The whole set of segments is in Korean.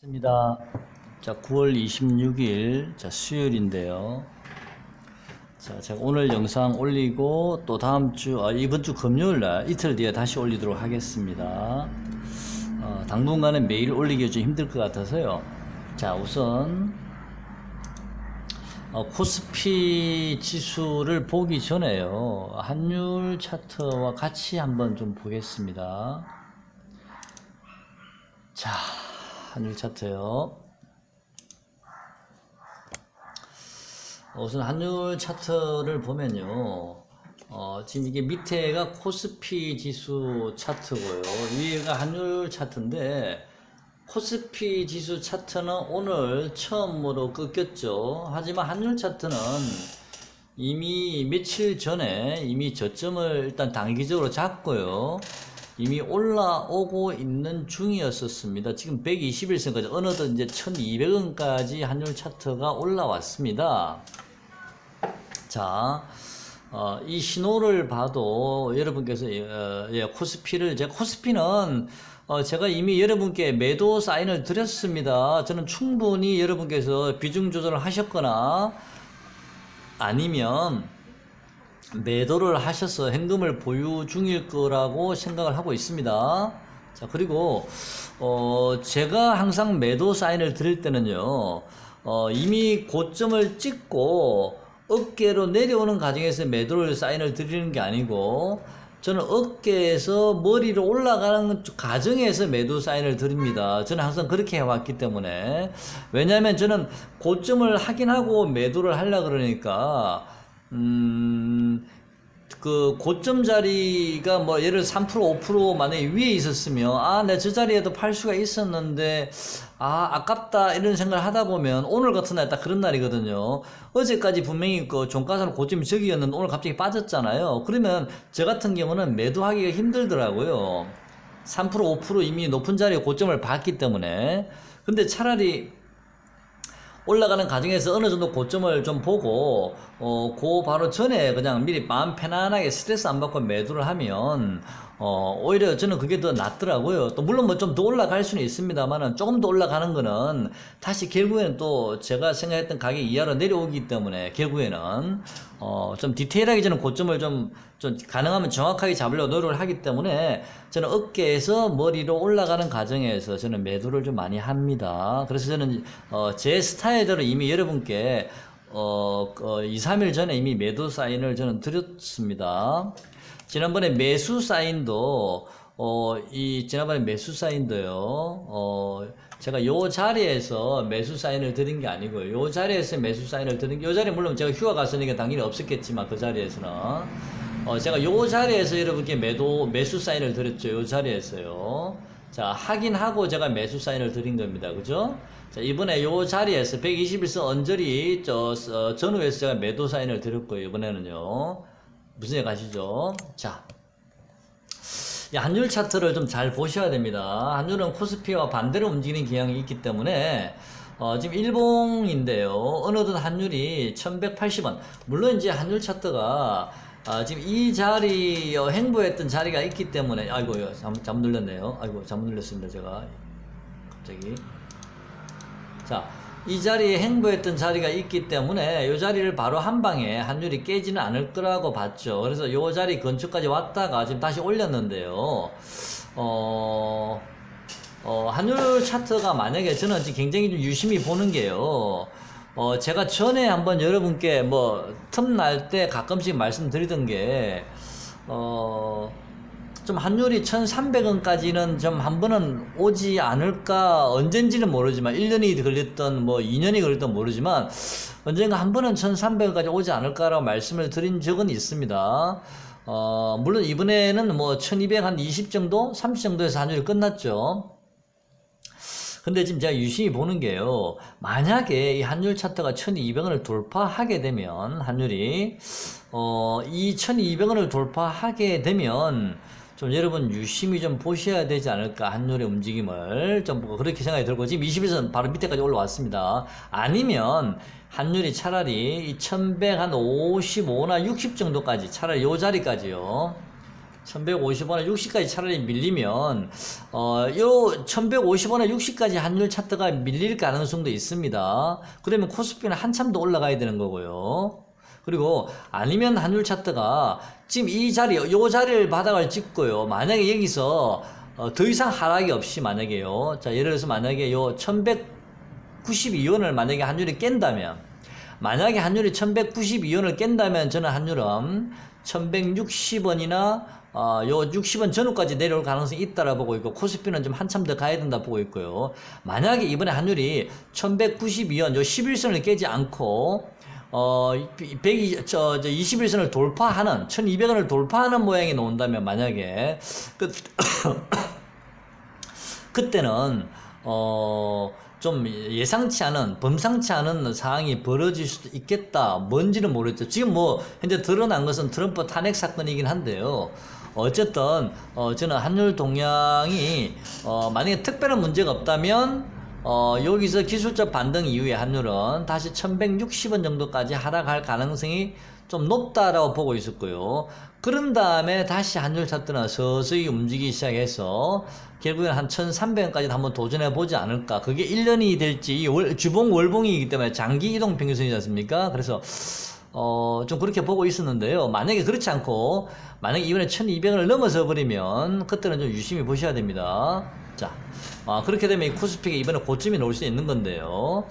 입니다. 자, 9월 26일 수요일인데요. 자, 제가 오늘 영상 올리고 또 다음 주 이번 주 금요일 날 이틀 뒤에 다시 올리도록 하겠습니다. 당분간은 매일 올리기 좀 힘들 것 같아서요. 자, 우선 코스피 지수를 보기 전에요, 환율 차트와 같이 한번 좀 보겠습니다. 자, 환율 차트요. 우선 환율 차트를 보면요, 지금 이게 밑에가 코스피 지수 차트고요, 위에가 환율 차트인데, 코스피 지수 차트는 오늘 처음으로 꺾였죠. 하지만 환율 차트는 이미 며칠 전에 이미 저점을 일단 단기적으로 잡고요, 이미 올라오고 있는 중이었었습니다. 지금 121선까지 어느덧 이제 1200원까지 환율 차트가 올라왔습니다. 자, 이 신호를 봐도 여러분께서 코스피를, 제가 코스피는 제가 이미 여러분께 매도 사인을 드렸습니다. 저는 충분히 여러분께서 비중 조절을 하셨거나 아니면 매도를 하셔서 현금을 보유 중일 거라고 생각을 하고 있습니다. 자, 그리고 제가 항상 매도 사인을 드릴 때는요, 이미 고점을 찍고 어깨로 내려오는 과정에서 매도를 사인을 드리는 게 아니고, 저는 어깨에서 머리로 올라가는 과정에서 매도 사인을 드립니다. 저는 항상 그렇게 해왔기 때문에. 왜냐하면 저는 고점을 확인하고 매도를 하려고 그러니까, 그 고점 자리가 뭐 예를 3% 5% 만약에 위에 있었으면 내 저 자리에도 팔 수가 있었는데 아깝다 이런 생각을 하다 보면, 오늘 같은 날 딱 그런 날이거든요. 어제까지 분명히 그 종가상 고점이 저기였는데 오늘 갑자기 빠졌잖아요. 그러면 저 같은 경우는 매도하기가 힘들더라고요. 3% 5% 이미 높은 자리에 고점을 봤기 때문에. 근데 차라리 올라가는 과정에서 어느 정도 고점을 좀 보고 그 바로 전에 그냥 미리 마음 편안하게 스트레스 안 받고 매도를 하면 오히려 저는 그게 더 낫더라고요. 또 물론 뭐 좀 더 올라갈 수는 있습니다만은, 조금 더 올라가는 거는 다시 결국에는 또 제가 생각했던 가격 이하로 내려오기 때문에, 결국에는 좀 디테일하게 저는 고점을 좀 가능하면 정확하게 잡으려고 노력을 하기 때문에, 저는 어깨에서 머리로 올라가는 과정에서 저는 매도를 좀 많이 합니다. 그래서 저는 제 스타일대로 이미 여러분께 2, 3일 전에 이미 매도 사인을 저는 드렸습니다. 지난번에 매수 사인도 지난번에 매수 사인도요, 제가 요 자리에서 매수 사인을 드린 게 아니고요, 요 자리에서 매수 사인을 드린 게, 요 자리 물론 제가 휴가 갔으니까 당연히 없었겠지만, 그 자리에서는 제가 요 자리에서 여러분께 매수 사인을 드렸죠. 요 자리에서요. 자, 확인하고 제가 매수 사인을 드린 겁니다. 그죠? 자, 이번에 요 자리에서 121선 언저리 전후에서 제가 매도 사인을 드렸고요. 이번에는요. 무슨 얘기 가시죠? 자, 이 환율 차트를 좀 잘 보셔야 됩니다. 환율은 코스피와 반대로 움직이는 경향이 있기 때문에, 지금 일봉인데요, 어느덧 환율이 1180원. 물론 이제 환율 차트가 지금 이 자리 행보했던 자리가 있기 때문에, 아이고 잘못 눌렀네요. 아이고 잘못 눌렀습니다. 제가 갑자기. 자, 이 자리에 행보했던 자리가 있기 때문에 이 자리를 바로 한 방에 환율이 깨지는 않을 거라고 봤죠. 그래서 이 자리 근처까지 왔다가 지금 다시 올렸는데요. 환율 차트가 만약에, 저는 지금 굉장히 좀 유심히 보는 게요, 제가 전에 한번 여러분께 뭐 틈날 때 가끔씩 말씀드리던 게, 좀 환율이 1300원까지는 좀 한 번은 오지 않을까, 언젠지는 모르지만 1년이 걸렸던 뭐 2년이 걸렸던 모르지만 언젠가 한 번은 1300원까지 오지 않을까라고 말씀을 드린 적은 있습니다. 물론 이번에는 뭐 1220 정도 30 정도에서 환율이 끝났죠. 근데 지금 제가 유심히 보는 게요, 만약에 이 환율 차트가 1200원을 돌파하게 되면, 환율이 이 1200원을 돌파하게 되면 좀 여러분 유심히 좀 보셔야 되지 않을까, 환율의 움직임을 좀 그렇게 생각이 들고, 지금 21선 바로 밑에까지 올라왔습니다. 아니면 환율이 차라리 1155나 60 정도까지, 차라리 요 자리까지요, 1150원에 60까지 차라리 밀리면 요 1150원에 60까지 환율 차트가 밀릴 가능성도 있습니다. 그러면 코스피는 한참 더 올라가야 되는 거고요. 그리고 아니면 환율 차트가 지금 이 자리, 요 자리를 바닥을 찍고요. 만약에 여기서 더 이상 하락이 없이 만약에요. 자, 예를 들어서 만약에 요 1192원을 만약에 환율이 깬다면, 만약에 환율이 1192원을 깬다면 저는 환율은 1160원이나 요 60원 전후까지 내려올 가능성이 있다라 보고 있고, 코스피는 좀 한참 더 가야 된다 보고 있고요. 만약에 이번에 환율이 1192원 요 11선을 깨지 않고 21선을 돌파하는 1200원을 돌파하는 모양이 나온다면, 만약에 그때는 좀 예상치 않은, 범상치 않은 상황이 벌어질 수도 있겠다. 뭔지는 모르겠죠. 지금 뭐 현재 드러난 것은 트럼프 탄핵 사건이긴 한데요. 어쨌든 저는 환율 동향이 만약에 특별한 문제가 없다면 여기서 기술적 반등 이후에 환율은 다시 1160원 정도까지 하락할 가능성이 좀 높다라고 보고 있었고요. 그런 다음에 다시 환율 차트는 서서히 움직이기 시작해서 결국엔 한 1300원까지 한번 도전해 보지 않을까. 그게 1년이 될지, 주봉 월봉이기 때문에 장기 이동 평균선이지 않습니까? 그래서 좀 그렇게 보고 있었는데요. 만약에 그렇지 않고 만약에 이번에 1200원을 넘어서 버리면 그때는 좀 유심히 보셔야 됩니다. 자, 그렇게 되면 이 코스피가 이번에 고점이 나올 수 있는 건데요.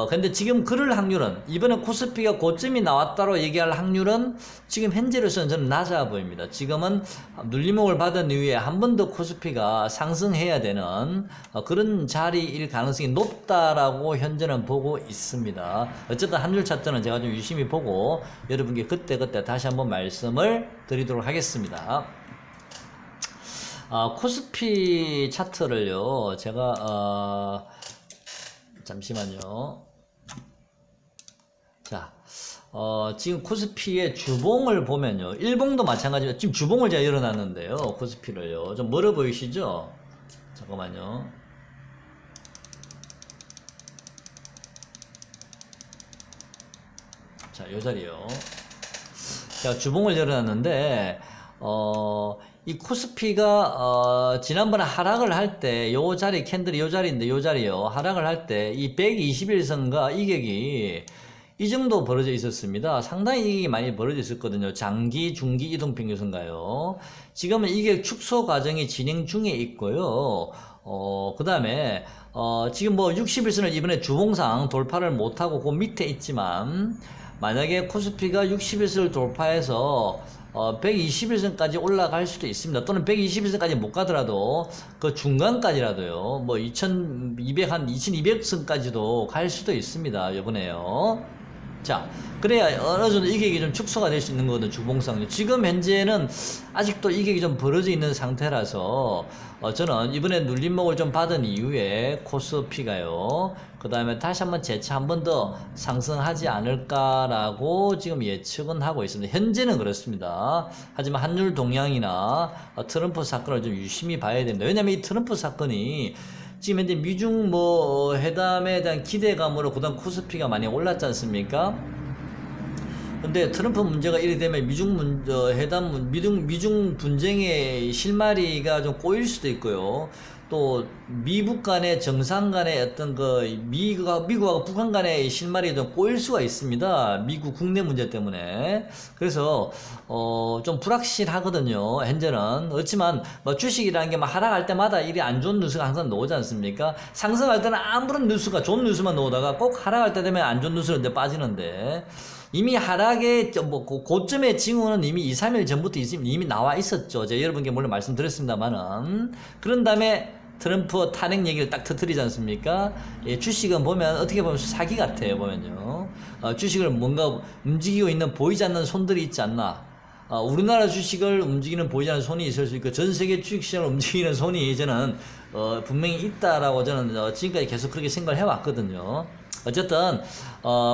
근데 지금 그럴 확률은, 이번에 코스피가 고점이 나왔다로 얘기할 확률은 지금 현재로서는 저는 낮아 보입니다. 지금은 눌림목을 받은 이후에 한 번 더 코스피가 상승해야 되는 그런 자리일 가능성이 높다라고 현재는 보고 있습니다. 어쨌든 환율 차트는 제가 좀 유심히 보고 여러분께 그때그때 다시 한번 말씀을 드리도록 하겠습니다. 코스피 차트를요, 제가 잠시만요. 자, 지금 코스피의 주봉을 보면요, 일봉도 마찬가지로 지금 주봉을 제가 열어놨는데요, 코스피를요, 좀 멀어 보이시죠? 잠깐만요. 자, 요 자리요. 제가 주봉을 열어놨는데 이 코스피가 지난번에 하락을 할 때 요 자리, 캔들이 요 자리인데 요 자리요, 하락을 할 때 이 121선과 이격이 이 정도 벌어져 있었습니다. 상당히 이격이 많이 벌어져 있었거든요. 장기, 중기 이동평균선가요. 지금은 이격 축소 과정이 진행 중에 있고요. 그 다음에 지금 뭐 61선을 이번에 주봉상 돌파를 못하고 그 밑에 있지만, 만약에 코스피가 61선을 돌파해서 121선까지 올라갈 수도 있습니다. 또는 121선까지 못 가더라도 그 중간까지라도요, 뭐 2200선까지도 갈 수도 있습니다. 요번에요. 자, 그래야 어느 정도 이격이 좀 축소가 될 수 있는 거거든요, 주봉상. 지금 현재는 아직도 이격이 좀 벌어져 있는 상태라서 저는 이번에 눌림목을 좀 받은 이후에 코스피가요, 그 다음에 다시 한번 재차 한 번 더 상승하지 않을까라고 지금 예측은 하고 있습니다. 현재는 그렇습니다. 하지만 환율 동향이나 트럼프 사건을 좀 유심히 봐야 됩니다. 왜냐면 이 트럼프 사건이 지금 현재 미중 뭐 회담에 대한 기대감으로 그다음 코스피가 많이 올랐지 않습니까? 근데 트럼프 문제가 이래 되면 미중 분쟁의 실마리가 좀 꼬일 수도 있고요. 또 미북 간의 정상 간의 어떤 미국하고 북한 간의 실마리가 좀 꼬일 수가 있습니다. 미국 국내 문제 때문에. 그래서 좀 불확실하거든요, 현재는. 그렇지만 뭐 주식이라는 게 막 하락할 때마다 이리 안 좋은 뉴스가 항상 나오지 않습니까? 상승할 때는 아무런 뉴스가 좋은 뉴스만 나오다가 꼭 하락할 때 되면 안 좋은 뉴스로 이제 빠지는데, 이미 하락의 고점의 징후는 이미 2, 3일 전부터 이미 나와 있었죠. 제가 여러분께 물론 말씀드렸습니다만은. 그런 다음에 트럼프 탄핵 얘기를 딱 터뜨리지 않습니까? 예, 주식은 보면 어떻게 보면 사기 같아요, 보면요. 주식을 뭔가 움직이고 있는 보이지 않는 손들이 있지 않나. 우리나라 주식을 움직이는 보이지 않는 손이 있을 수 있고, 전 세계 주식시장을 움직이는 손이 저는 분명히 있다라고 저는 지금까지 계속 그렇게 생각을 해왔거든요. 어쨌든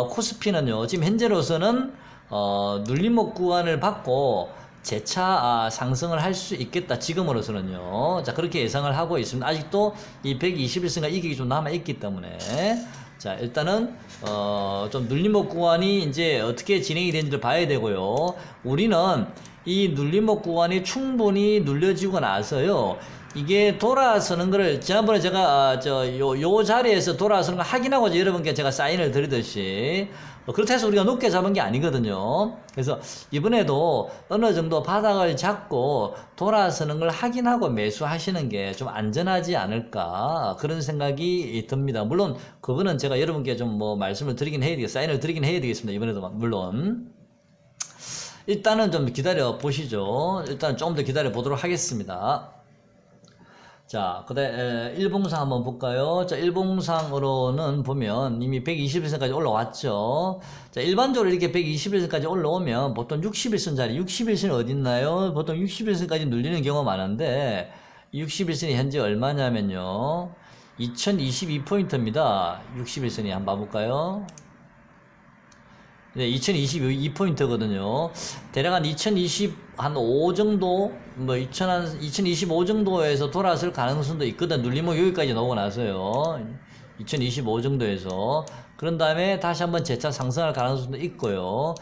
코스피는요, 지금 현재로서는 눌림목 구간을 받고 재차 상승을 할 수 있겠다, 지금으로서는요. 자, 그렇게 예상을 하고 있습니다. 아직도 이 121선과 이격이 좀 남아있기 때문에. 자, 일단은 좀 눌림목 구간이 이제 어떻게 진행이 되는지를 봐야 되고요. 우리는 이 눌림목 구간이 충분히 눌려지고 나서요. 이게 돌아서는 거를 지난번에 제가 요 자리에서 돌아서는 거 확인하고 여러분께 제가 사인을 드리듯이 그렇다 해서 우리가 높게 잡은 게 아니거든요. 그래서 이번에도 어느 정도 바닥을 잡고 돌아서는 걸 확인하고 매수하시는 게 좀 안전하지 않을까 그런 생각이 듭니다. 물론 그거는 제가 여러분께 좀 뭐 말씀을 드리긴 해야 되겠 사인을 드리긴 해야 되겠습니다. 이번에도 물론 일단은 좀 기다려 보시죠. 일단 조금 더 기다려 보도록 하겠습니다. 자, 그다음에 일봉상 한번 볼까요? 자, 일봉상으로는 보면 이미 121선까지 올라왔죠. 자, 일반적으로 이렇게 121선까지 올라오면 보통 61선 자리, 61선이 어디 있나요? 보통 61선까지 눌리는 경우가 많은데 61선이 현재 얼마냐면요. 2022포인트입니다. 61선이 한번 봐볼까요? 네, 2022포인트거든요. 대략 한 2025 정도, 뭐, 2025 정도에서 돌아설 가능성도 있거든. 눌림목 여기까지 나오고 나서요. 2025 정도에서. 그런 다음에 다시 한번 재차 상승할 가능성도 있고요.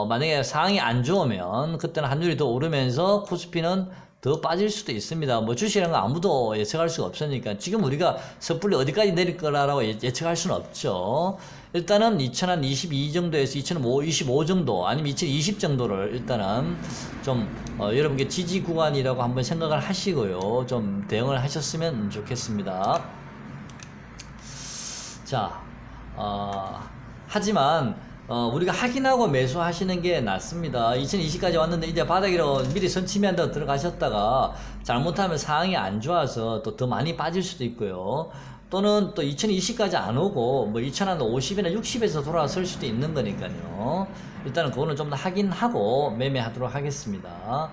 만약에 상황이 안 좋으면, 그때는 환율이 더 오르면서 코스피는 더 빠질 수도 있습니다. 뭐 주식이라는 거 아무도 예측할 수가 없으니까 지금 우리가 섣불리 어디까지 내릴 거라고 예측할 수는 없죠. 일단은 2022 정도에서 2025 정도 아니면 2020 정도를 일단은 좀 여러분께 지지 구간이라고 한번 생각을 하시고요. 좀 대응을 하셨으면 좋겠습니다. 자, 하지만 우리가 확인하고 매수하시는 게 낫습니다. 2020까지 왔는데 이제 바닥으로 미리 선침해한다고 들어가셨다가 잘못하면 상황이 안 좋아서 또 더 많이 빠질 수도 있고요. 또는 또 2020까지 안 오고 뭐 2050이나 60에서 돌아설 수도 있는 거니까요. 일단은 그거는 좀 더 확인하고 매매하도록 하겠습니다.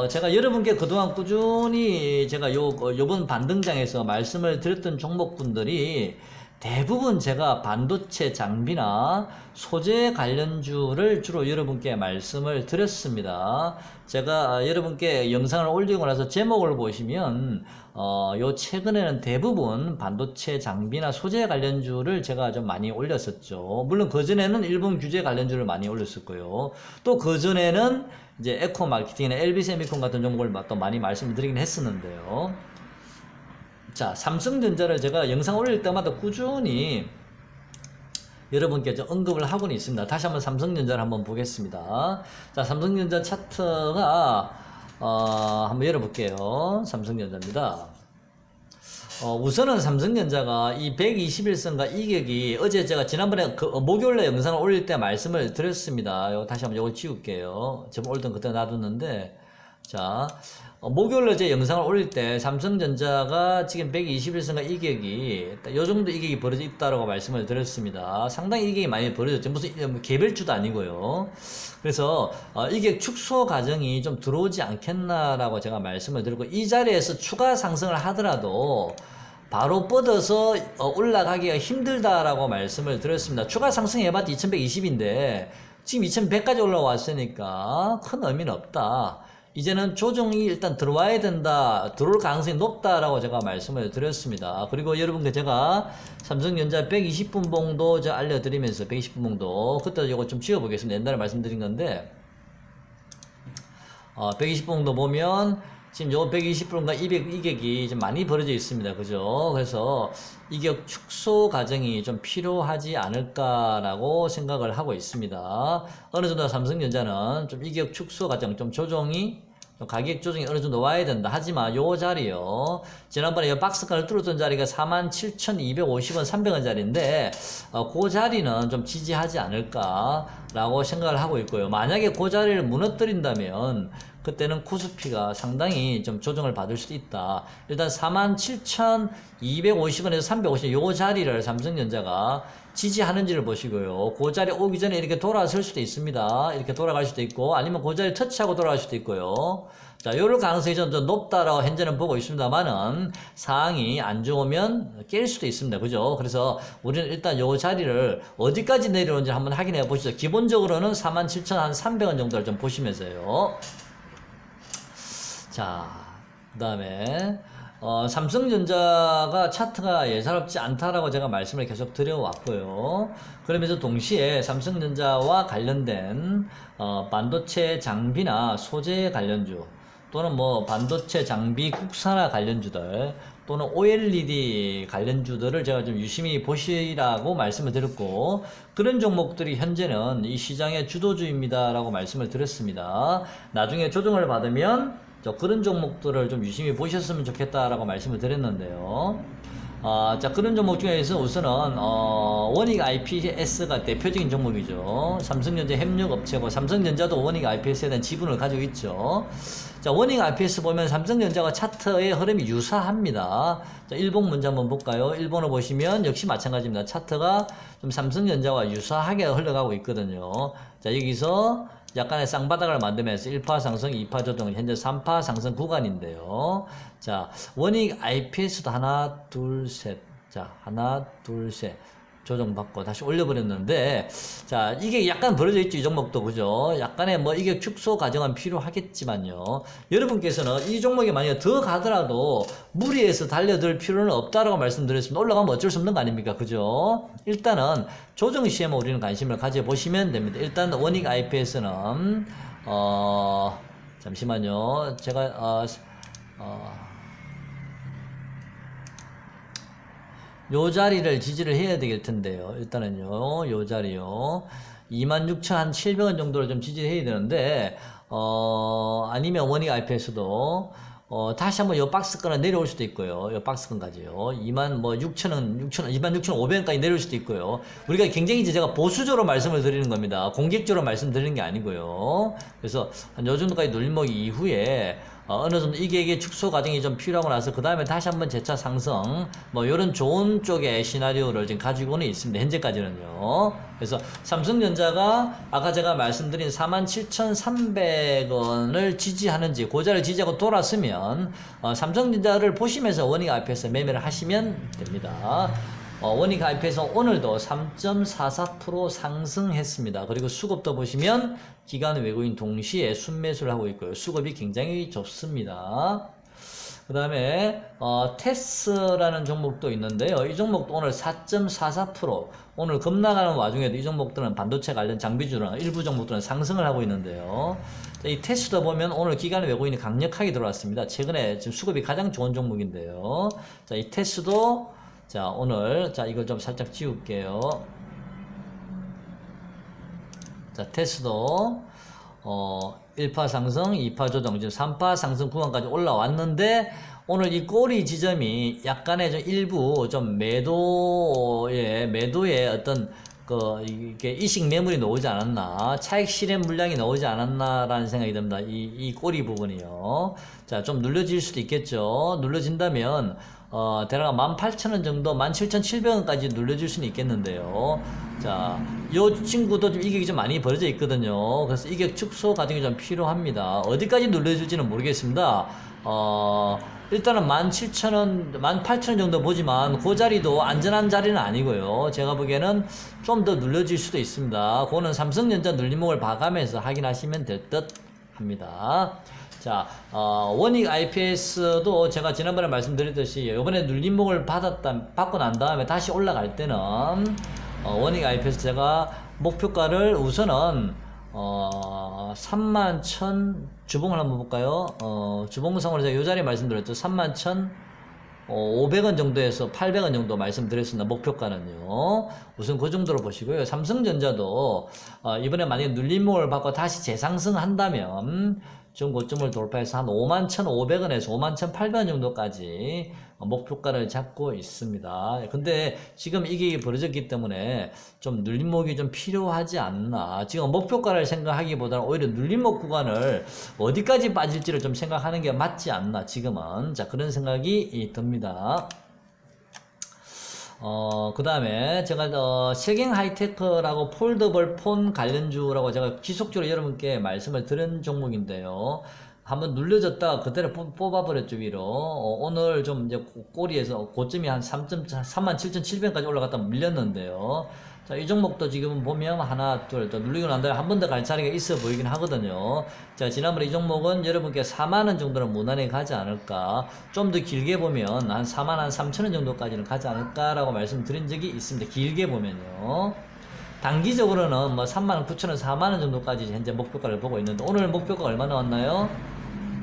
제가 여러분께 그동안 꾸준히 제가 요번 반등장에서 말씀을 드렸던 종목군들이 대부분 제가 반도체 장비나 소재 관련주를 주로 여러분께 말씀을 드렸습니다. 제가 여러분께 영상을 올리고 나서 제목을 보시면 요 최근에는 대부분 반도체 장비나 소재 관련주를 제가 좀 많이 올렸었죠. 물론 그전에는 일본 규제 관련주를 많이 올렸었고요. 또 그전에는 이제 에코 마케팅이나 LB세미콘 같은 종목을 또 많이 말씀을 드리긴 했었는데요. 자, 삼성전자를 제가 영상 올릴 때마다 꾸준히 여러분께 좀 언급을 하고는 있습니다. 다시 한번 삼성전자를 한번 보겠습니다. 자, 삼성전자 차트가 한번 열어볼게요. 삼성전자입니다. 우선은 삼성전자가 이 121선과 이격이 어제 제가 지난번에 목요일에 영상을 올릴 때 말씀을 드렸습니다. 다시 한번 이걸 지울게요. 제가 올던 그때 놔뒀는데, 자, 목요일에 제 영상을 올릴 때 삼성전자가 지금 121선과 이격이 요 정도 이격이 벌어져 있다라고 말씀을 드렸습니다. 상당히 이격이 많이 벌어졌죠. 무슨 개별주도 아니고요. 그래서 이격 축소 과정이 좀 들어오지 않겠나라고 제가 말씀을 드렸고, 이 자리에서 추가 상승을 하더라도 바로 뻗어서 올라가기가 힘들다라고 말씀을 드렸습니다. 추가 상승해봤자 2120인데 지금 2100까지 올라왔으니까 큰 의미는 없다. 이제는 조정이 일단 들어와야 된다, 들어올 가능성이 높다라고 제가 말씀을 드렸습니다. 그리고 여러분께 제가 삼성전자 120분 봉도 알려드리면서 120분 봉도 그때 이거 좀 지워보겠습니다. 옛날에 말씀드린 건데 120분 봉도 보면 지금 요 120분과 200 이격이 좀 많이 벌어져 있습니다. 그죠? 그래서 이격 축소 과정이 좀 필요하지 않을까라고 생각을 하고 있습니다. 어느 정도 삼성전자는 좀 이격 축소 과정, 좀 조정이, 좀 가격 조정이 어느 정도 와야 된다. 하지만 요 자리요. 지난번에 이 박스권을 뚫었던 자리가 47,250원, 300원 자리인데, 그 자리는 좀 지지하지 않을까라고 생각을 하고 있고요. 만약에 그 자리를 무너뜨린다면, 그때는 코스피가 상당히 좀 조정을 받을 수도 있다. 일단 47,250원에서 350원 요 자리를 삼성전자가 지지하는지를 보시고요. 그 자리 오기 전에 이렇게 돌아설 수도 있습니다. 이렇게 돌아갈 수도 있고 아니면 그 자리 터치하고 돌아갈 수도 있고요. 자, 요럴 가능성이 좀 더 높다라고 현재는 보고 있습니다만은 상황이 안 좋으면 깰 수도 있습니다. 그죠? 그래서 우리는 일단 요 자리를 어디까지 내려오는지 한번 확인해 보시죠. 기본적으로는 47,300원 정도를 좀 보시면서요. 자, 그 다음에 삼성전자가 차트가 예사롭지 않다라고 제가 말씀을 계속 드려왔고요. 그러면서 동시에 삼성전자와 관련된 반도체 장비나 소재 관련주 또는 뭐 반도체 장비 국산화 관련주들 또는 OLED 관련주들을 제가 좀 유심히 보시라고 말씀을 드렸고, 그런 종목들이 현재는 이 시장의 주도주입니다 라고 말씀을 드렸습니다. 나중에 조정을 받으면 그런 종목들을 좀 유심히 보셨으면 좋겠다라고 말씀을 드렸는데요. 자, 그런 종목 중에서 우선은 원익 IPS가 대표적인 종목이죠. 삼성전자 협력업체고 삼성전자도 원익 IPS에 대한 지분을 가지고 있죠. 자, 원익 IPS 보면 삼성전자와 차트의 흐름이 유사합니다. 자, 일본 먼저 한번 볼까요? 일본을 보시면 역시 마찬가지입니다. 차트가 좀 삼성전자와 유사하게 흘러가고 있거든요. 자, 여기서 약간의 쌍바닥을 만들면서 1파 상승, 2파 조정, 현재 3파 상승 구간인데요. 자, 원익 IPS도 하나, 둘, 셋. 자, 하나, 둘, 셋. 조정받고 다시 올려버렸는데, 자, 이게 약간 벌어져 있죠. 이 종목도, 그죠? 약간의 뭐 이게 축소 과정은 필요하겠지만요. 여러분께서는 이 종목이 만약에 더 가더라도 무리해서 달려들 필요는 없다라고 말씀드렸습니다. 올라가면 어쩔 수 없는 거 아닙니까? 그죠? 일단은 조정 시에만 우리는 관심을 가져보시면 됩니다. 일단 원익 IPS는, 잠시만요. 제가, 요 자리를 지지를 해야 되길 텐데요. 일단은요, 요 자리요. 26,700원 정도를 좀 지지를 해야 되는데, 아니면 원익 IPS도, 다시 한번 요 박스권을 내려올 수도 있고요. 요 박스권까지요. 26,500원까지 내려올 수도 있고요. 우리가 굉장히 이제 제가 보수적으로 말씀을 드리는 겁니다. 공격적으로 말씀드리는 게 아니고요. 그래서 한 요 정도까지 눌림목 이후에, 어느 정도 이게 축소 과정이 좀 필요하고 나서 그 다음에 다시 한번 재차 상승 뭐 요런 좋은 쪽의 시나리오를 지금 가지고는 있습니다. 현재까지는요. 그래서 삼성전자가 아까 제가 말씀드린 47,300원을 지지하는지 고자를 지지하고 돌았으면 삼성전자를 보시면서 원익 IPS 매매를 하시면 됩니다. 원익 IPS 오늘도 3.44% 상승했습니다. 그리고 수급도 보시면 기관 외국인 동시에 순매수를 하고 있고요. 수급이 굉장히 좋습니다. 그 다음에 테스라는 종목도 있는데요. 이 종목도 오늘 4.44% 오늘 급락하는 와중에도 이 종목들은 반도체 관련 장비주나 일부 종목들은 상승을 하고 있는데요. 이 테스도 보면 오늘 기관 외국인이 강력하게 들어왔습니다. 최근에 지금 수급이 가장 좋은 종목인데요. 자, 이 테스도 자, 오늘, 자, 이걸 좀 살짝 지울게요. 자, 테스도, 1파 상승, 2파 조정, 지금 3파 상승 구간까지 올라왔는데, 오늘 이 꼬리 지점이 약간의 좀 일부 좀 매도의 어떤, 이게 이식 매물이 나오지 않았나, 차익 실현 물량이 나오지 않았나라는 생각이 듭니다. 이 꼬리 부분이요. 자, 좀 눌러질 수도 있겠죠. 눌러진다면, 대략 18,000원 정도, 17,700원까지 눌러줄 수는 있겠는데요. 자, 요 친구도 좀 이격이 좀 많이 벌어져 있거든요. 그래서 이격 축소 과정이 좀 필요합니다. 어디까지 눌러줄지는 모르겠습니다. 일단은 17,000원, 18,000원 정도 보지만 그 자리도 안전한 자리는 아니고요. 제가 보기에는 좀 더 눌러질 수도 있습니다. 그거는 삼성전자 눌림목을 봐가면서 확인하시면 될 듯 합니다. 자, 원익 IPS도 제가 지난번에 말씀드렸듯이 이번에 눌림목을 받고 난 다음에 다시 올라갈 때는 원익 IPS 제가 목표가를 우선은 31,000 주봉을 한번 볼까요? 주봉상으로 제가 이 자리에 말씀드렸죠. 31,500원 정도에서 800원 정도 말씀드렸습니다. 목표가는요. 우선 그 정도로 보시고요. 삼성전자도 이번에 만약에 눌림목을 받고 다시 재상승한다면 좀 고점을 돌파해서 한 51,500원에서 51,800원 정도까지 목표가를 잡고 있습니다. 근데 지금 이게 벌어졌기 때문에 좀 눌림목이 좀 필요하지 않나. 지금 목표가를 생각하기보다는 오히려 눌림목 구간을 어디까지 빠질지를 좀 생각하는 게 맞지 않나, 지금은. 자, 그런 생각이 듭니다. 그 다음에 제가 세경 하이테크라고 폴더블 폰 관련주라고 제가 지속적으로 여러분께 말씀을 드린 종목인데요. 한번 눌려졌다가 그대로 뽑아버렸죠, 위로. 오늘 좀 이제 꼬리에서 고점이 한 37,700까지 올라갔다 밀렸는데요. 자, 이 종목도 지금 보면 하나, 둘, 또 눌리고 난 다음에 한 번 더 갈 자리가 있어 보이긴 하거든요. 자, 지난번에 이 종목은 여러분께 4만원 정도는 무난히 가지 않을까. 좀 더 길게 보면 한 4만 3천원 정도까지는 가지 않을까라고 말씀드린 적이 있습니다. 길게 보면요. 단기적으로는 뭐 39,000원, 4만원 정도까지 현재 목표가를 보고 있는데, 오늘 목표가 얼마 나왔나요?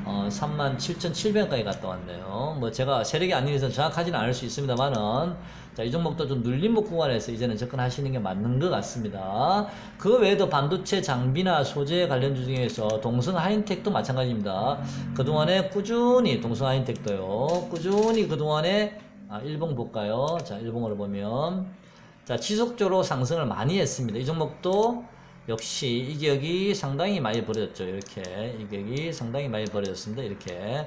37,700원까지 갔다 왔네요. 뭐 제가 세력이 아닌 이상 정확하지는 않을 수 있습니다만은, 자, 이 종목도 좀 눌림목 구간에서 이제는 접근하시는 게 맞는 것 같습니다. 그 외에도 반도체 장비나 소재 관련주 중에서 동성 하이텍도 마찬가지입니다. 그동안에 꾸준히 동성 하이텍도요. 꾸준히 그동안에 일봉 볼까요? 자, 일봉으로 보면, 자, 지속적으로 상승을 많이 했습니다. 이 종목도 역시 이격이 상당히 많이 벌어졌죠. 이렇게 이격이 상당히 많이 벌어졌습니다. 이렇게.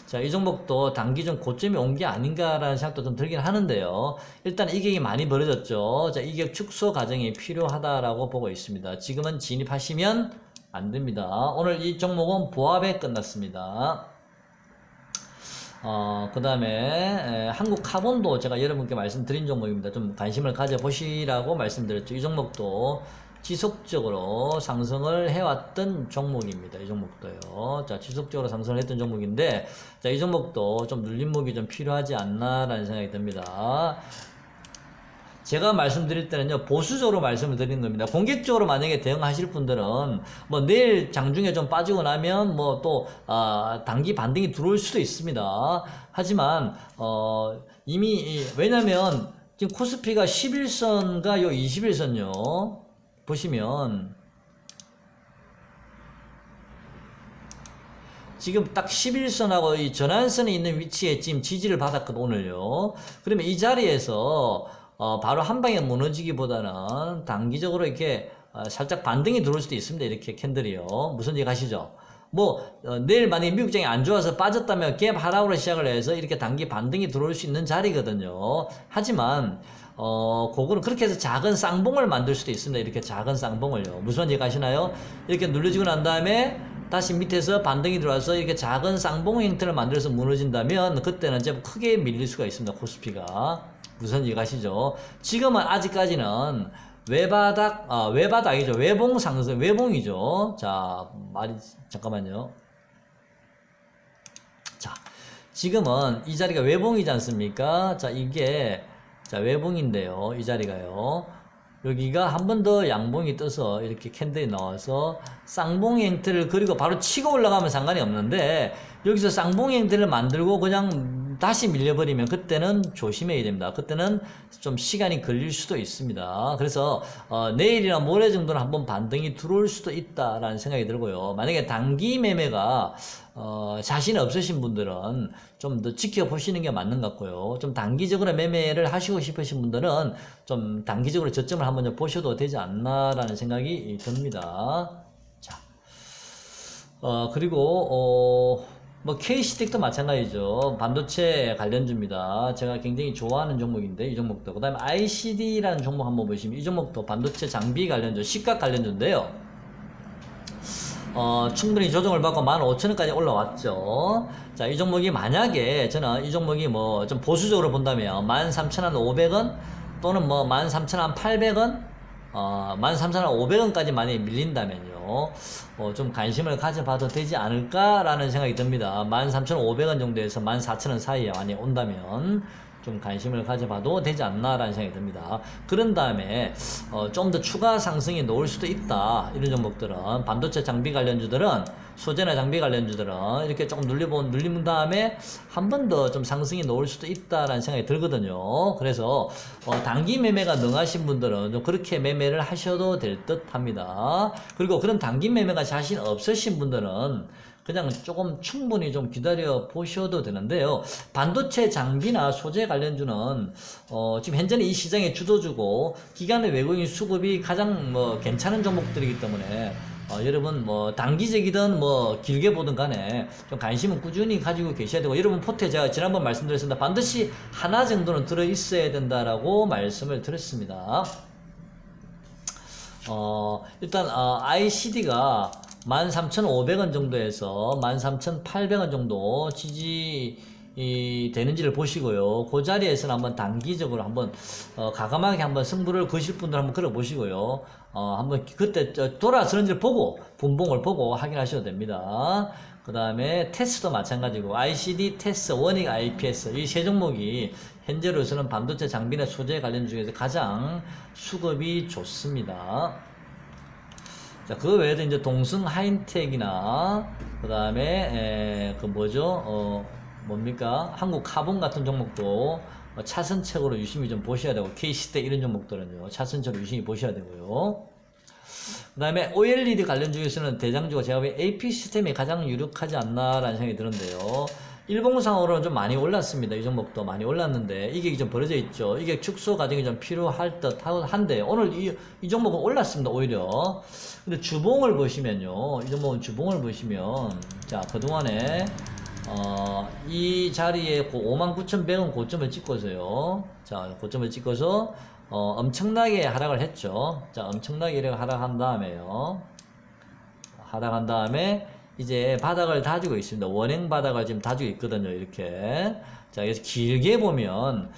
자, 이 종목도 단기 좀 고점이 온 게 아닌가라는 생각도 좀 들긴 하는데요. 일단 이격이 많이 벌어졌죠. 자, 이격 축소 과정이 필요하다라고 보고 있습니다. 지금은 진입하시면 안 됩니다. 오늘 이 종목은 보합에 끝났습니다. 그 다음에 한국 카본도 제가 여러분께 말씀드린 종목입니다. 좀 관심을 가져보시라고 말씀드렸죠. 이 종목도 지속적으로 상승을 해왔던 종목입니다. 이 종목도요. 자, 지속적으로 상승을 했던 종목인데, 자, 이 종목도 좀 눌림목이 좀 필요하지 않나라는 생각이 듭니다. 제가 말씀드릴 때는요, 보수적으로 말씀을 드리는 겁니다. 공격적으로 만약에 대응하실 분들은 뭐 내일 장중에 좀 빠지고 나면 뭐 또 단기 반등이 들어올 수도 있습니다. 하지만 이미 왜냐면 지금 코스피가 11선과 요 21선요 보시면 지금 딱 11선하고 이 전환선에 있는 위치에 지금 지지를 받았거든요, 오늘요. 그러면 이 자리에서 바로 한 방에 무너지기보다는 단기적으로 이렇게 살짝 반등이 들어올 수도 있습니다. 이렇게 캔들이요. 무슨 얘기 가시죠? 내일 만약에 미국장이 안 좋아서 빠졌다면 갭 하락으로 시작을 해서 이렇게 단기 반등이 들어올 수 있는 자리거든요. 하지만 그거는 그렇게 해서 작은 쌍봉을 만들 수도 있습니다. 이렇게 작은 쌍봉을요. 무슨 얘기 가시나요? 이렇게 눌러지고 난 다음에 다시 밑에서 반등이 들어와서 이렇게 작은 쌍봉 형태를 만들어서 무너진다면 그때는 좀 크게 밀릴 수가 있습니다. 코스피가. 무슨 얘기 가시죠? 지금은 아직까지는 외바닥이죠. 외봉 상승, 외봉이죠. 자, 잠깐만요. 자, 지금은 이 자리가 외봉이지 않습니까? 자, 자, 외봉인데요. 이 자리가요. 여기가 한 번 더 양봉이 떠서 이렇게 캔들이 나와서 쌍봉 형태를 그리고 바로 치고 올라가면 상관이 없는데, 여기서 쌍봉 형태를 만들고 그냥 다시 밀려버리면 그때는 조심해야 됩니다. 그때는 좀 시간이 걸릴 수도 있습니다. 그래서 내일이나 모레 정도는 한번 반등이 들어올 수도 있다라는 생각이 들고요. 만약에 단기 매매가 자신 없으신 분들은 좀 더 지켜보시는 게 맞는 것 같고요. 좀 단기적으로 매매를 하시고 싶으신 분들은 좀 단기적으로 저점을 한번 좀 보셔도 되지 않나라는 생각이 듭니다. 자, 그리고 KC텍도 마찬가지죠. 반도체 관련주입니다. 제가 굉장히 좋아하는 종목인데, 이 종목도. 그 다음에 ICD라는 종목 한번 보시면, 이 종목도 반도체 장비 관련주, 시각 관련주인데요. 충분히 조정을 받고 15,000원까지 올라왔죠. 자, 이 종목이 만약에, 저는 이 종목이 뭐 좀 보수적으로 본다면, 13,500원, 또는 뭐 13,800원, 13,500원까지 많이 밀린다면요. 좀 관심을 가져봐도 되지 않을까라는 생각이 듭니다. 13,500원 정도에서 14,000원 사이에 많이 온다면 좀 관심을 가져봐도 되지 않나라는 생각이 듭니다. 그런 다음에 좀 더 추가 상승이 나올 수도 있다. 이런 종목들은, 반도체 장비 관련주들은, 소재나 장비 관련주들은 이렇게 조금 눌린 다음에 한 번 더 좀 상승이 나올 수도 있다라는 생각이 들거든요. 그래서 단기 매매가 능하신 분들은 좀 그렇게 매매를 하셔도 될 듯 합니다. 그리고 그런 단기 매매가 자신 없으신 분들은 그냥 조금 충분히 좀 기다려 보셔도 되는데요. 반도체 장비나 소재 관련주는 지금 현재는 이 시장의 주도주고 기관의 외국인 수급이 가장 괜찮은 종목들이기 때문에 여러분 단기적이든 길게 보든 간에 좀 관심은 꾸준히 가지고 계셔야 되고, 여러분 포트에 제가 지난번 말씀드렸습니다. 반드시 하나 정도는 들어 있어야 된다라고 말씀을 드렸습니다. 일단 ICD가 13,500원 정도에서 13,800원 정도 지지 되는지를 보시고요. 그 자리에서는 한번 단기적으로 한번 과감하게 한번 승부를 거실 분들 한번 걸어 보시고요. 한번 그때 돌아서는지를 보고 분봉을 보고 확인하셔도 됩니다. 그 다음에 테스도 마찬가지고 ICD, 테스, 원익, IPS 이 세 종목이 현재로서는 반도체 장비나 소재 관련 중에서 가장 수급이 좋습니다. 자, 그 외에도 이제 동승 하인텍이나 그 다음에 그 뭐죠? 뭡니까? 한국 카본 같은 종목도 차선책으로 유심히 좀 보셔야 되고 K시대 이런 종목들은요 차선책으로 유심히 보셔야 되고요. 그 다음에 OLED 관련 중에서는 대장주가 제가 보기엔 AP 시스템이 가장 유력하지 않나라는 생각이 드는데요. 일봉상으로는 좀 많이 올랐습니다. 이 종목도 많이 올랐는데 이게 좀 벌어져 있죠. 이게 축소 과정이 좀 필요할 듯 한데 오늘 이 종목은 올랐습니다. 오히려. 근데 주봉을 보시면요. 이 종목은 주봉을 보시면 자 그동안에 이 자리에 59,100원 고점을 찍고서요. 자 고점을 찍어서 엄청나게 하락을 했죠. 자, 엄청나게 이렇게 하락한 다음에요. 하락한 다음에 이제 바닥을 다지고 있습니다. 원행 바닥을 지금 다지고 있거든요. 이렇게. 자, 그래서 길게 보면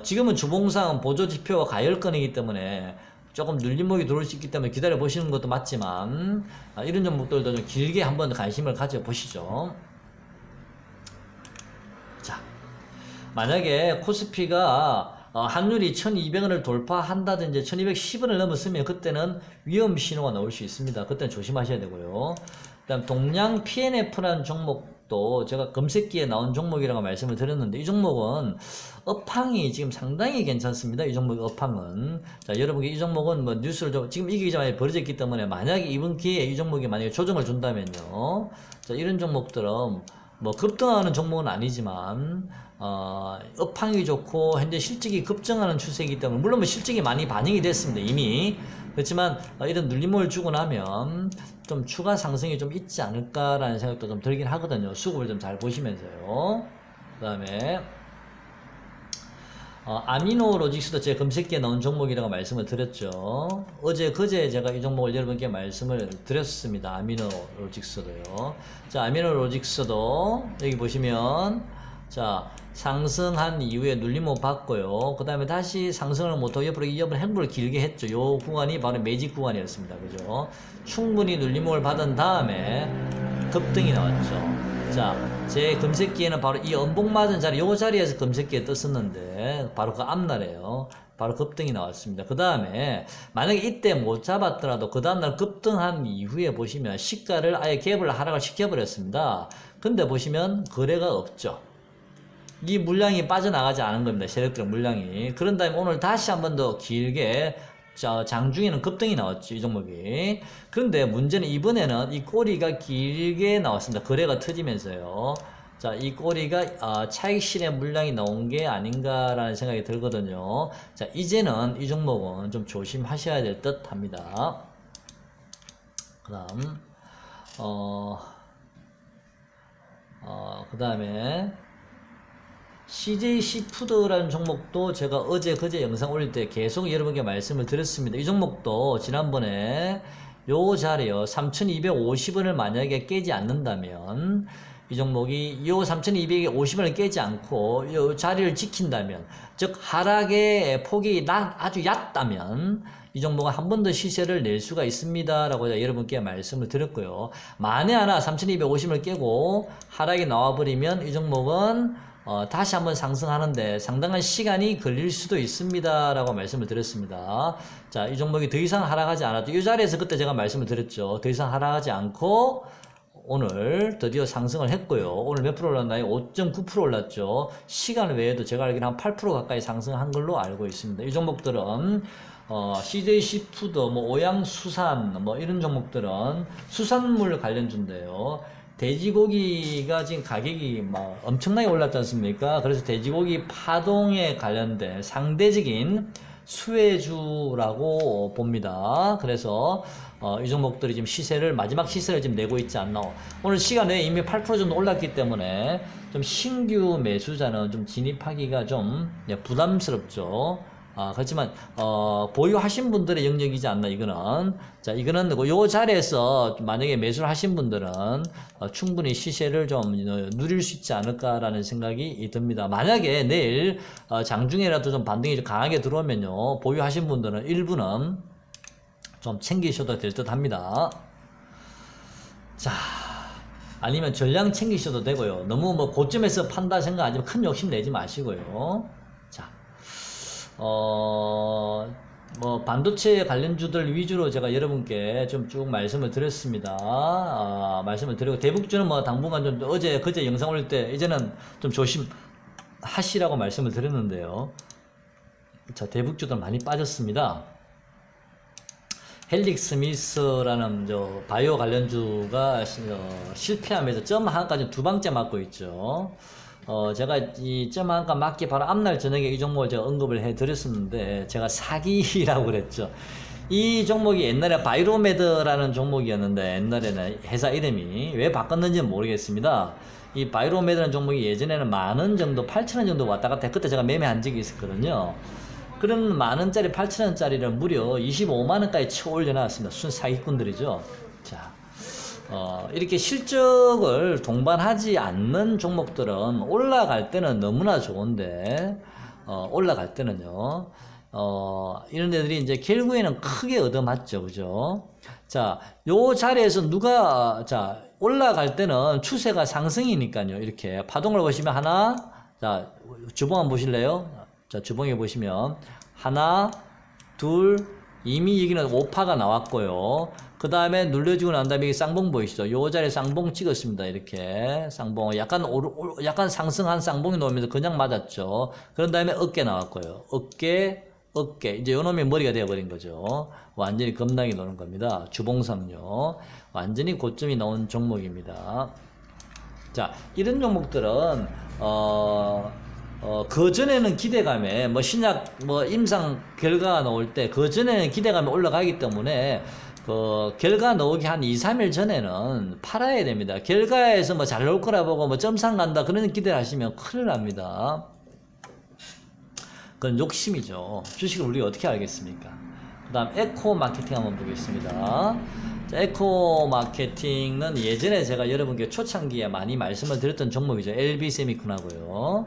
지금은 주봉상 보조지표가 가열권이기 때문에 조금 눌림목이 들어올 수 있기 때문에 기다려 보시는 것도 맞지만 이런 종목들도 좀 길게 한번 관심을 가져 보시죠. 자, 만약에 코스피가 환율이 1200원을 돌파한다든지 1210원을 넘었으면 그때는 위험 신호가 나올 수 있습니다. 그때는 조심하셔야 되고요. 그 다음 동양 PNF라는 종목도 제가 검색기에 나온 종목이라고 말씀을 드렸는데 이 종목은 업황이 지금 상당히 괜찮습니다. 이 종목 업황은. 자, 여러분 이 종목은 뭐 뉴스를 좀 지금 이게 많이 벌어졌기 때문에 만약에 이번 기회에 이 종목이 만약에 조정을 준다면요. 자, 이런 종목들은 뭐 급등하는 종목은 아니지만 업황이 좋고 현재 실적이 급증하는 추세이기 때문에 물론 뭐 실적이 많이 반영이 됐습니다 이미. 그렇지만 이런 눌림목을 주고 나면 좀 추가 상승이 좀 있지 않을까라는 생각도 좀 들긴 하거든요. 수급을 좀 잘 보시면서요. 그 다음에 아미노로직스도 제 검색기에 나온 종목이라고 말씀을 드렸죠. 그제 제가 이 종목을 여러분께 말씀을 드렸습니다. 아미노로직스도요. 자, 아미노로직스도 여기 보시면 자, 상승한 이후에 눌림목 받고요. 그 다음에 다시 상승을 못하고 옆으로 행보를 길게 했죠. 요 구간이 바로 매직 구간이었습니다. 그죠? 충분히 눌림목을 받은 다음에 급등이 나왔죠. 자, 제 검색기에는 바로 이 엄봉 맞은 자리, 요 자리에서 검색기에 떴었는데, 바로 그 앞날에요. 바로 급등이 나왔습니다. 그 다음에, 만약에 이때 못 잡았더라도, 그 다음날 급등한 이후에 보시면, 시가를 아예 갭을 하락을 시켜버렸습니다. 근데 보시면, 거래가 없죠. 이 물량이 빠져나가지 않은 겁니다. 세력들의 물량이. 그런 다음에 오늘 다시 한 번 더 길게, 장중에는 급등이 나왔죠. 이 종목이. 그런데 문제는 이번에는 이 꼬리가 길게 나왔습니다. 거래가 터지면서요. 자, 이 꼬리가 차익 실현 물량이 나온 게 아닌가라는 생각이 들거든요. 자, 이제는 이 종목은 좀 조심하셔야 될 듯 합니다. 그 다음 그 다음에 CJC푸드라는 종목도 제가 그제 영상 올릴 때 계속 여러분께 말씀을 드렸습니다. 이 종목도 지난번에 요 자리요 3,250원을 만약에 깨지 않는다면 이 종목이 요 3,250원을 깨지 않고 요 자리를 지킨다면 즉 하락의 폭이 아주 얕다면 이 종목은 한 번 더 시세를 낼 수가 있습니다 라고 여러분께 말씀을 드렸고요. 만에 하나 3,250원을 깨고 하락이 나와버리면 이 종목은 다시 한번 상승하는데 상당한 시간이 걸릴 수도 있습니다 라고 말씀을 드렸습니다. 자, 이 종목이 더 이상 하락하지 않아도 이 자리에서 그때 제가 말씀을 드렸죠. 더 이상 하락하지 않고 오늘 드디어 상승을 했고요. 오늘 몇 프로 올랐나요? 5.9% 올랐죠. 시간 외에도 제가 알기로는 한 8% 가까이 상승한 걸로 알고 있습니다. 이 종목들은 CJC푸드, 오양수산, 이런 종목들은 수산물 관련주인데요. 돼지고기가 지금 가격이 막 엄청나게 올랐지 않습니까? 그래서 돼지고기 파동에 관련된 상대적인 수혜주라고 봅니다. 그래서 이 종목들이 지금 마지막 시세를 지금 내고 있지 않나. 오늘 시간에 이미 8% 정도 올랐기 때문에 좀 신규 매수자는 좀 진입하기가 좀 부담스럽죠. 그렇지만 보유하신 분들의 영역이지 않나 이거는. 자, 이거는 요 자리에서 만약에 매수를 하신 분들은 충분히 시세를 좀 누릴 수 있지 않을까라는 생각이 듭니다. 만약에 내일 장중에라도 좀 반등이 좀 강하게 들어오면요, 보유하신 분들은 일부는 좀 챙기셔도 될 듯 합니다. 자, 아니면 전량 챙기셔도 되고요. 너무 뭐 고점에서 판다 생각 아니면 큰 욕심 내지 마시고요. 자, 뭐 반도체 관련주들 위주로 제가 여러분께 좀 쭉 말씀을 드렸습니다. 말씀을 드리고, 대북주는 뭐 당분간 좀 어제 그제 영상 올릴 때 이제는 좀 조심하시라고 말씀을 드렸는데요. 자, 대북주도 많이 빠졌습니다. 헬릭스미스라는 바이오 관련주가 실패하면서 점 하나까지 두 방째 맞고 있죠. 제가 이 점 한가 맞기 바로 앞날 저녁에 이 종목을 제가 언급을 해 드렸었는데, 제가 사기라고 그랬죠. 이 종목이 옛날에 바이로메드라는 종목이었는데, 옛날에는 회사 이름이 왜 바꿨는지는 모르겠습니다. 이 바이로메드라는 종목이 예전에는 10,000원 정도, 8,000원 정도 왔다 갔다, 그때 제가 매매한 적이 있었거든요. 그런 10,000원짜리, 8,000원짜리를 무려 25만원까지 쳐 올려놨습니다. 순 사기꾼들이죠. 자, 이렇게 실적을 동반하지 않는 종목들은 올라갈 때는 너무나 좋은데, 올라갈 때는요, 이런 데들이 이제 결국에는 크게 얻어맞죠. 그죠? 자, 요 자리에서 자, 올라갈 때는 추세가 상승이니까요. 이렇게 파동을 보시면 하나, 자, 주봉 한번 보실래요? 자, 주봉에 보시면 하나, 둘, 이미 여기는 5파가 나왔고요. 그 다음에 눌려주고 난 다음에 쌍봉 보이시죠? 요 자리에 쌍봉 찍었습니다. 이렇게 쌍봉, 약간 상승한 쌍봉이 나오면서 그냥 맞았죠. 그런 다음에 어깨 나왔고요. 어깨, 이제 요 놈이 머리가 되어버린 거죠. 완전히 급락이 나오는 겁니다. 주봉상요. 완전히 고점이 나온 종목입니다. 자, 이런 종목들은 그전에는 기대감에, 신약, 임상 결과가 나올 때, 그전에는 기대감에 올라가기 때문에, 결과 나오기 한 2, 3일 전에는 팔아야 됩니다. 결과에서 잘 나올 거라 보고, 점상 간다, 그런 기대를 하시면 큰일 납니다. 그건 욕심이죠. 주식을 우리가 어떻게 알겠습니까? 그 다음, 에코 마케팅 한번 보겠습니다. 자, 에코 마케팅은 예전에 제가 여러분께 초창기에 많이 말씀을 드렸던 종목이죠. LB 세미콘하고요.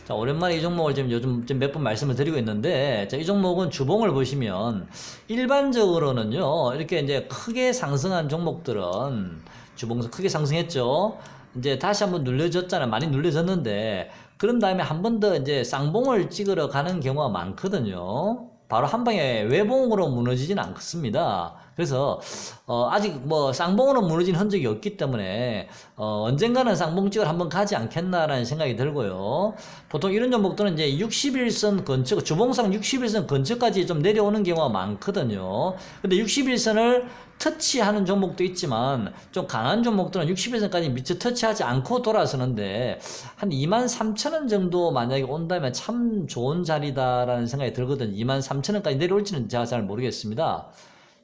자, 오랜만에 이 종목을 지금 요즘 몇 번 말씀을 드리고 있는데, 자, 이 종목은 주봉을 보시면 일반적으로는요, 이렇게 이제 크게 상승한 종목들은 주봉에서 크게 상승했죠. 이제 다시 한번 눌려졌잖아요. 많이 눌려졌는데, 그런 다음에 한 번 더 이제 쌍봉을 찍으러 가는 경우가 많거든요. 바로 한 방에 외봉으로 무너지진 않습니다. 그래서 아직 쌍봉으로 무너진 흔적이 없기 때문에 언젠가는 쌍봉찍을 한번 가지 않겠나라는 생각이 들고요. 보통 이런 종목들은 이제 60일선 근처, 주봉상 60일선 근처까지 좀 내려오는 경우가 많거든요. 근데 60일선을 터치하는 종목도 있지만 좀 강한 종목들은 60일선까지 미처 터치하지 않고 돌아서는데, 한 23,000원 정도 만약에 온다면 참 좋은 자리다라는 생각이 들거든요. 23,000원까지 내려올지는 제가 잘 모르겠습니다.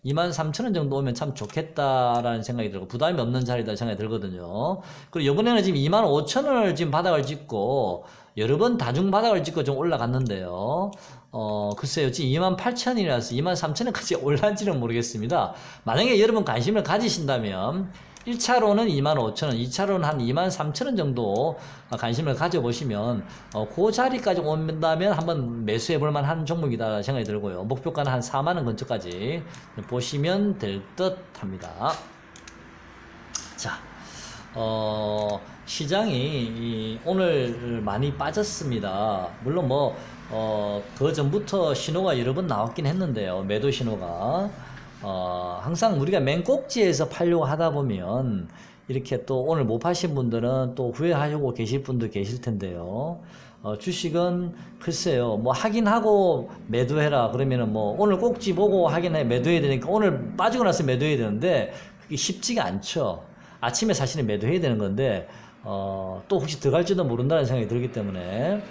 23,000원 정도 오면 참 좋겠다라는 생각이 들고, 부담이 없는 자리다 생각이 들거든요. 그리고 이번에는 지금 25,000원을 지금 바닥을 찍고 여러 번 다중 바닥을 찍고 좀 올라갔는데요. 글쎄요, 지금 28,000원이라서 23,000원까지 올라간지는 모르겠습니다. 만약에 여러분 관심을 가지신다면 1차로는 25,000원, 2차로는 한 23,000원 정도 관심을 가져보시면 그 자리까지 온다면 한번 매수해 볼 만한 종목이다 생각이 들고요. 목표가는 한 4만원 근처까지 보시면 될 듯 합니다. 자, 시장이 오늘 많이 빠졌습니다. 물론 그 전부터 신호가 여러 번 나왔긴 했는데요. 매도 신호가. 항상 우리가 맨 꼭지에서 팔려고 하다 보면 이렇게 또 오늘 못 파신 분들은 또 후회하시고 계실 분도 계실 텐데요. 주식은 글쎄요, 확인하고 매도해라 그러면은 오늘 꼭지 보고 확인해 매도해야 되니까 오늘 빠지고 나서 매도해야 되는데 그게 쉽지가 않죠. 아침에 사실은 매도해야 되는 건데 또 혹시 들어갈지도 모른다는 생각이 들기 때문에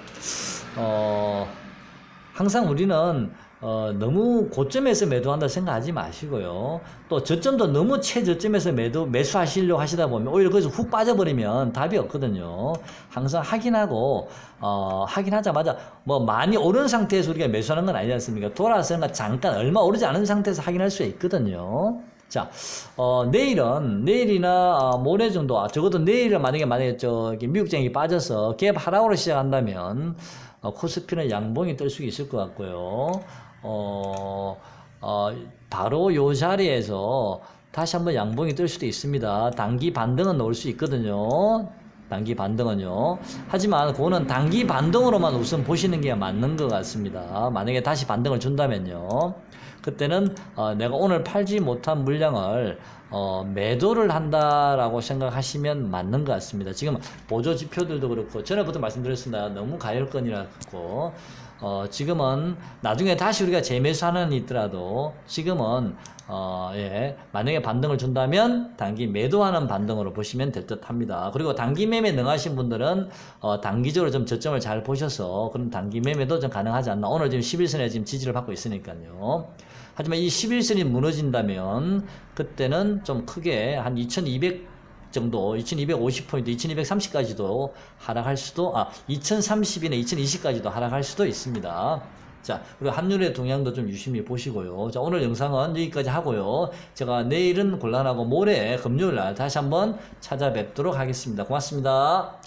항상 우리는 너무 고점에서 매도한다 생각하지 마시고요. 또 저점도 너무 최저점에서 매수하시려고 하시다 보면 오히려 거기서 훅 빠져버리면 답이 없거든요. 항상 확인하고, 확인하자마자 뭐 많이 오른 상태에서 우리가 매수하는 건 아니지 않습니까? 돌아서 잠깐 얼마 오르지 않은 상태에서 확인할 수 있거든요. 자, 내일이나 모레 정도, 적어도 내일은 만약에 저기 미국장이 빠져서 갭 하락으로 시작한다면, 코스피는 양봉이 뜰 수 있을 것 같고요. 바로 요 자리에서 다시 한번 양봉이 뜰 수도 있습니다. 단기 반등은 넣을 수 있거든요. 단기 반등은요. 하지만 그거는 단기 반등으로만 우선 보시는 게 맞는 것 같습니다. 만약에 다시 반등을 준다면요. 그때는 내가 오늘 팔지 못한 물량을 매도를 한다라고 생각하시면 맞는 것 같습니다. 지금 보조 지표들도 그렇고 전에부터 말씀드렸습니다. 너무 가열권이라고 지금은 나중에 다시 우리가 재매수하는 있더라도 지금은 예, 만약에 반등을 준다면 단기 매도하는 반등으로 보시면 될 듯 합니다. 그리고 단기 매매 능하신 분들은 단기적으로 좀 저점을 잘 보셔서 그런 단기 매매도 좀 가능하지 않나. 오늘 지금 11선에 지금 지지를 받고 있으니까요. 하지만 이 11선이 무너진다면 그때는 좀 크게 한 2200 정도, 2250포인트, 2230까지도 하락할 수도, 2030이나 2020까지도 하락할 수도 있습니다. 자, 그리고 환율의 동향도 좀 유심히 보시고요. 자, 오늘 영상은 여기까지 하고요. 제가 내일은 곤란하고 모레 금요일 날 다시 한번 찾아뵙도록 하겠습니다. 고맙습니다.